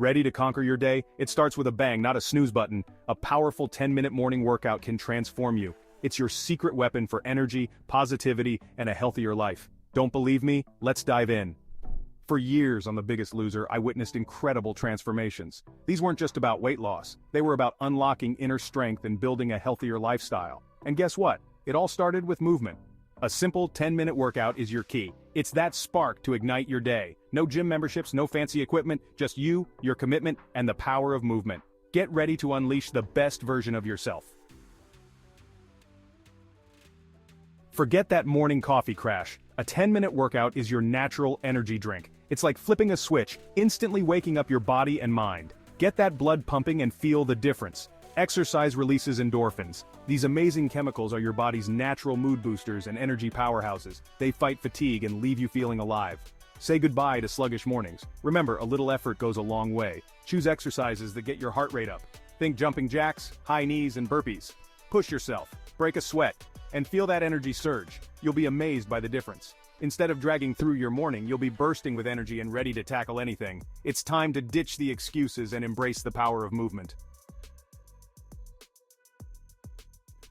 Ready to conquer your day? It starts with a bang, not a snooze button. A powerful 10-minute morning workout can transform you. It's your secret weapon for energy, positivity, and a healthier life. Don't believe me? Let's dive in. For years on The Biggest Loser, I witnessed incredible transformations. These weren't just about weight loss. They were about unlocking inner strength and building a healthier lifestyle. And guess what? It all started with movement. A simple 10-minute workout is your key. It's that spark to ignite your day. No gym memberships, no fancy equipment, just you, your commitment, and the power of movement. Get ready to unleash the best version of yourself. Forget that morning coffee crash. A 10-minute workout is your natural energy drink. It's like flipping a switch, instantly waking up your body and mind. Get that blood pumping and feel the difference. Exercise releases endorphins. These amazing chemicals are your body's natural mood boosters and energy powerhouses. They fight fatigue and leave you feeling alive. Say goodbye to sluggish mornings. Remember, a little effort goes a long way. Choose exercises that get your heart rate up. Think jumping jacks, high knees, and burpees. Push yourself, break a sweat, and feel that energy surge. You'll be amazed by the difference. Instead of dragging through your morning, you'll be bursting with energy and ready to tackle anything. It's time to ditch the excuses and embrace the power of movement.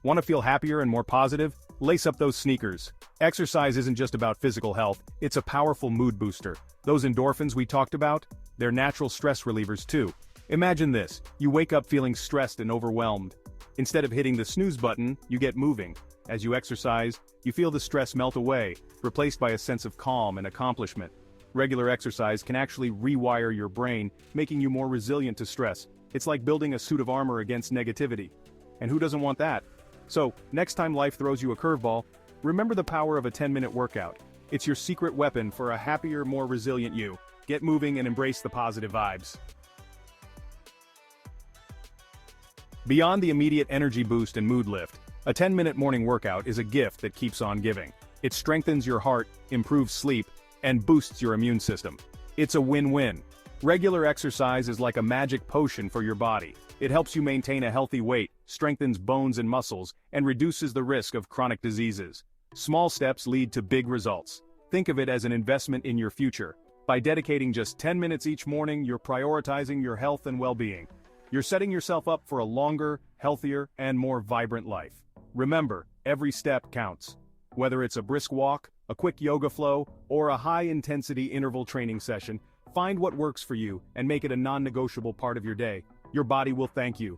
Want to feel happier and more positive? Lace up those sneakers. Exercise isn't just about physical health, it's a powerful mood booster. Those endorphins we talked about? They're natural stress relievers too. Imagine this, you wake up feeling stressed and overwhelmed. Instead of hitting the snooze button, you get moving. As you exercise, you feel the stress melt away, replaced by a sense of calm and accomplishment. Regular exercise can actually rewire your brain, making you more resilient to stress. It's like building a suit of armor against negativity. And who doesn't want that? So, next time life throws you a curveball, remember the power of a 10-minute workout. It's your secret weapon for a happier, more resilient you. Get moving and embrace the positive vibes. Beyond the immediate energy boost and mood lift, a 10-minute morning workout is a gift that keeps on giving. It strengthens your heart, improves sleep, and boosts your immune system. It's a win-win. Regular exercise is like a magic potion for your body. It helps you maintain a healthy weight, strengthens bones and muscles, and reduces the risk of chronic diseases. Small steps lead to big results. Think of it as an investment in your future. By dedicating just 10 minutes each morning, you're prioritizing your health and well-being. You're setting yourself up for a longer, healthier, and more vibrant life. Remember, every step counts. Whether it's a brisk walk, a quick yoga flow, or a high-intensity interval training session, find what works for you and make it a non-negotiable part of your day. Your body will thank you.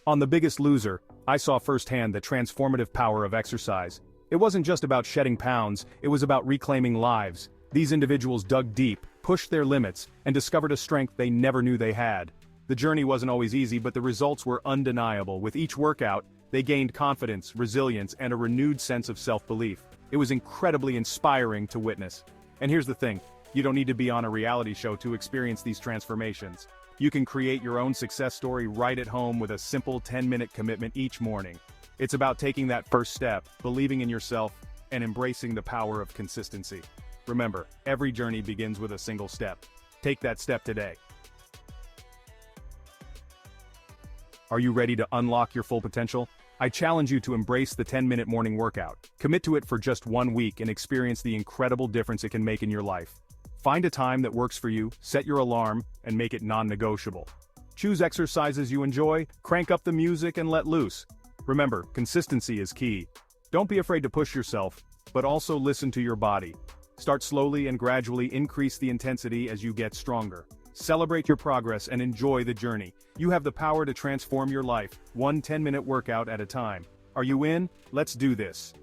On The Biggest Loser, I saw firsthand the transformative power of exercise. It wasn't just about shedding pounds, it was about reclaiming lives. These individuals dug deep, pushed their limits, and discovered a strength they never knew they had. The journey wasn't always easy, but the results were undeniable. With each workout, they gained confidence, resilience, and a renewed sense of self-belief. It was incredibly inspiring to witness. And here's the thing, you don't need to be on a reality show to experience these transformations. You can create your own success story right at home with a simple 10-minute commitment each morning. It's about taking that first step, believing in yourself, and embracing the power of consistency. Remember, every journey begins with a single step. Take that step today. Are you ready to unlock your full potential? I challenge you to embrace the 10-minute morning workout. Commit to it for just 1 week and experience the incredible difference it can make in your life. Find a time that works for you, set your alarm, and make it non-negotiable. Choose exercises you enjoy, crank up the music, and let loose. Remember, consistency is key. Don't be afraid to push yourself, but also listen to your body. Start slowly and gradually increase the intensity as you get stronger. Celebrate your progress and enjoy the journey. You have the power to transform your life, one 10-minute workout at a time. Are you in? Let's do this.